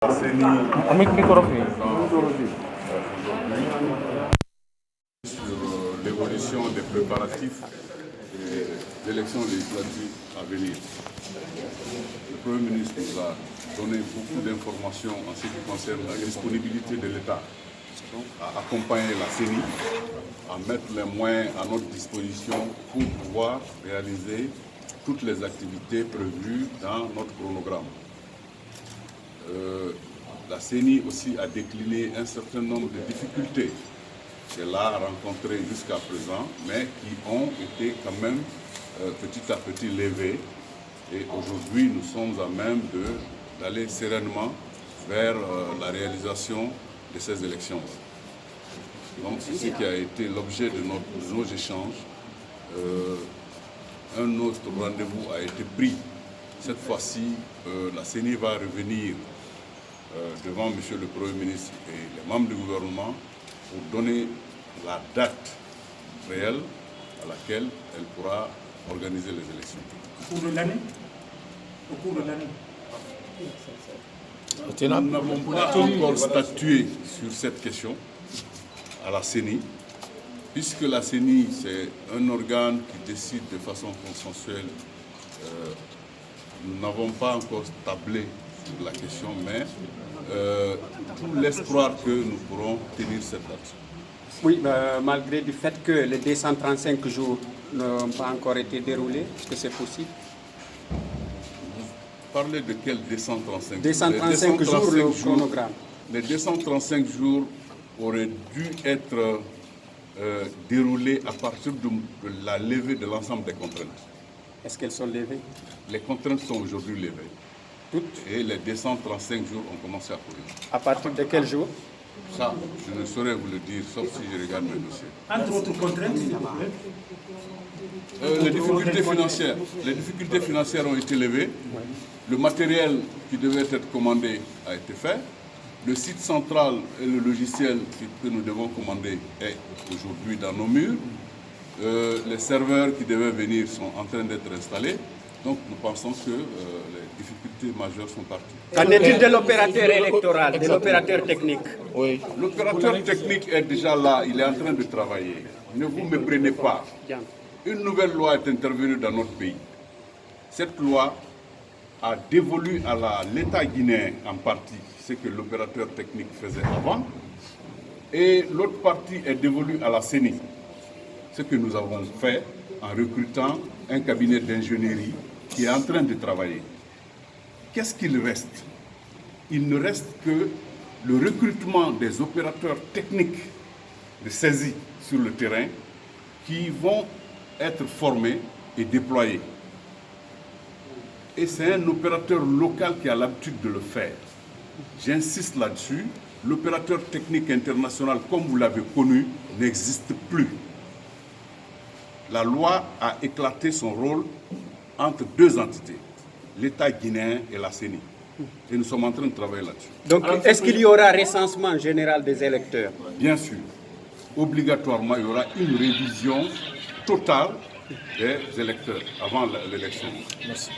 Sur l'évolution des préparatifs des élections législatives à venir. Le Premier ministre nous a donné beaucoup d'informations en ce qui concerne la disponibilité de l'État à accompagner la CENI, à mettre les moyens à notre disposition pour pouvoir réaliser toutes les activités prévues dans notre chronogramme. La CENI aussi a décliné un certain nombre de difficultés qu'elle a rencontrées jusqu'à présent, mais qui ont été quand même petit à petit levées. Et aujourd'hui, nous sommes à même d'aller sereinement vers la réalisation de ces élections. Donc c'est ce qui a été l'objet de nos échanges. Un autre rendez-vous a été pris. Cette fois-ci, la CENI va revenir devant M. le Premier ministre et les membres du gouvernement pour donner la date réelle à laquelle elle pourra organiser les élections. Au cours de l'année? Au cours de l'année. Nous n'avons pas encore statué sur cette question à la CENI, puisque la CENI, c'est un organe qui décide de façon consensuelle. Nous n'avons pas encore tablé sur la question, mais tout l'espoir que nous pourrons tenir cette date. Oui, malgré le fait que les 235 jours n'ont pas encore été déroulés, est-ce que c'est possible? Parler de quel 235 jours? 235 jours, le chronogramme. Les 235 jours auraient dû être déroulés à partir de la levée de l'ensemble des contraintes. Est-ce qu'elles sont levées? Les contraintes sont aujourd'hui levées. Toutes? Et les 235 jours ont commencé à courir. À partir de quel jour? Ça, je ne saurais vous le dire, sauf si je regarde mes dossiers. Entre autres contraintes, s'il vous plaît. Les difficultés financières ont été levées. Le matériel qui devait être commandé a été fait. Le site central et le logiciel que nous devons commander est aujourd'hui dans nos murs. Les serveurs qui devaient venir sont en train d'être installés. Donc nous pensons que les difficultés majeures sont parties. Qu'en est-il de l'opérateur électoral, de l'opérateur technique? Oui. L'opérateur technique est déjà là, il est en train de travailler. Ne vous méprenez pas. Une nouvelle loi est intervenue dans notre pays. Cette loi a dévolu à l'État guinéen en partie ce que l'opérateur technique faisait avant, et l'autre partie est dévolue à la CENI. Ce que nous avons fait en recrutant un cabinet d'ingénierie qui est en train de travailler. Qu'est-ce qu'il reste? Il ne reste que le recrutement des opérateurs techniques de saisie sur le terrain qui vont être formés et déployés. Et c'est un opérateur local qui a l'habitude de le faire. J'insiste là-dessus, l'opérateur technique international, comme vous l'avez connu, n'existe plus. La loi a éclaté son rôle entre deux entités, l'État guinéen et la CENI. Et nous sommes en train de travailler là-dessus. Donc, est-ce qu'il y aura recensement général des électeurs? Bien sûr. Obligatoirement, il y aura une révision totale des électeurs avant l'élection. Merci.